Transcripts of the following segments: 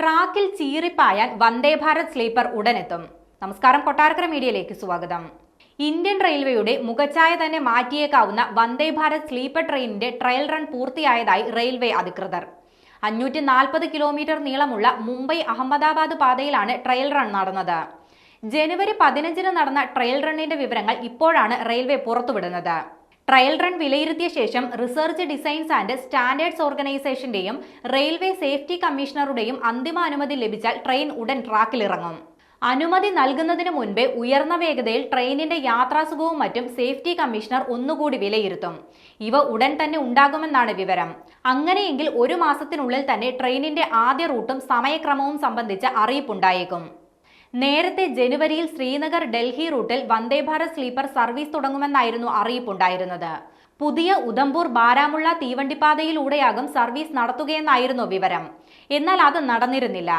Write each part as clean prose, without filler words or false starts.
ട്രാക്കിൽ ചീറിപ്പായാൻ വന്ദേ ഭാരത് സ്ലീപ്പർ ഉടനെത്തും. നമസ്കാരം, കൊട്ടാരക്കര മീഡിയയിലേക്ക് സ്വാഗതം. ഇന്ത്യൻ റെയിൽവേയുടെ മുഖച്ഛായ തന്നെ മാറ്റിയേക്കാവുന്ന വന്ദേ ഭാരത് സ്ലീപ്പർ ട്രെയിനിന്റെ ട്രയൽ റൺ പൂർത്തിയായതായി റെയിൽവേ അധികൃതർ. 540 കിലോമീറ്റർ നീളമുള്ള മുംബൈ അഹമ്മദാബാദ് പാതയിലാണ് ട്രയൽ റൺ നടന്നത്. ജനുവരി 15-ന് നടന്ന ട്രയൽ റണ്ണിന്റെ വിവരങ്ങൾ ഇപ്പോഴാണ് റെയിൽവേ പുറത്തുവിടുന്നത്. ട്രയൽ റൺ വിലയിരുത്തിയ ശേഷം റിസർച്ച് ഡിസൈൻസ് ആൻഡ് സ്റ്റാൻഡേർഡ്സ് ഓർഗനൈസേഷന്റെയും റെയിൽവേ സേഫ്റ്റി കമ്മീഷണറുടെയും അന്തിമ അനുമതി ലഭിച്ചാൽ ട്രെയിൻ ഉടൻ ട്രാക്കിലിറങ്ങും. അനുമതി നൽകുന്നതിന് മുൻപേ ഉയർന്ന വേഗതയിൽ ട്രെയിനിന്റെ യാത്രാസുഖവും മറ്റും സേഫ്റ്റി കമ്മീഷണർ ഒന്നുകൂടി വിലയിരുത്തും. ഇവ ഉടൻ തന്നെ ഉണ്ടാകുമെന്നാണ് വിവരം. അങ്ങനെയെങ്കിൽ 1 മാസത്തിനുള്ളിൽ തന്നെ ട്രെയിനിന്റെ ആദ്യ റൂട്ടും സമയക്രമവും സംബന്ധിച്ച അറിയിപ്പുണ്ടായേക്കും. നേരത്തെ ജനുവരിയിൽ ശ്രീനഗർ ഡൽഹി റൂട്ടിൽ വന്ദേ ഭാരത് സ്ലീപ്പർ സർവീസ് തുടങ്ങുമെന്നായിരുന്നു അറിയിപ്പുണ്ടായിരുന്നത്. പുതിയ ഉധംപൂർ ബാരാമുള്ള തീവണ്ടിപ്പാതയിലൂടെയാകും സർവീസ് നടത്തുകയെന്നായിരുന്നു വിവരം. എന്നാൽ അത് നടന്നിരുന്നില്ല.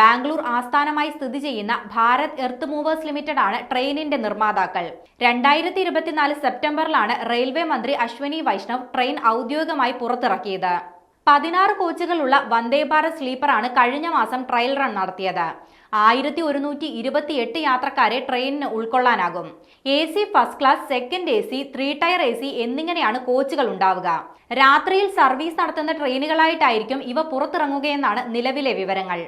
ബാംഗ്ലൂർ ആസ്ഥാനമായി സ്ഥിതി ചെയ്യുന്ന ഭാരത് എർത്ത് മൂവേഴ്സ് ലിമിറ്റഡ് ആണ് ട്രെയിനിന്റെ നിർമ്മാതാക്കൾ. 2024 സെപ്റ്റംബറിലാണ് റെയിൽവേ മന്ത്രി അശ്വനി വൈഷ്ണവ് ട്രെയിൻ ഔദ്യോഗികമായി പുറത്തിറക്കിയത്. 16 കോച്ചുകളുള്ള വന്ദേ ഭാരത് സ്ലീപ്പറാണ് കഴിഞ്ഞ മാസം ട്രയൽ റൺ നടത്തിയത്. 1128 യാത്രക്കാരെ ട്രെയിനിന് ഉൾക്കൊള്ളാനാകും. AC first class, second AC, 3 tier AC എന്നിങ്ങനെയാണ് കോച്ചുകൾ ഉണ്ടാവുക. രാത്രിയിൽ സർവീസ് നടത്തുന്ന ട്രെയിനുകളായിട്ടായിരിക്കും ഇവ പുറത്തിറങ്ങുകയെന്നാണ് നിലവിലെ വിവരങ്ങൾ.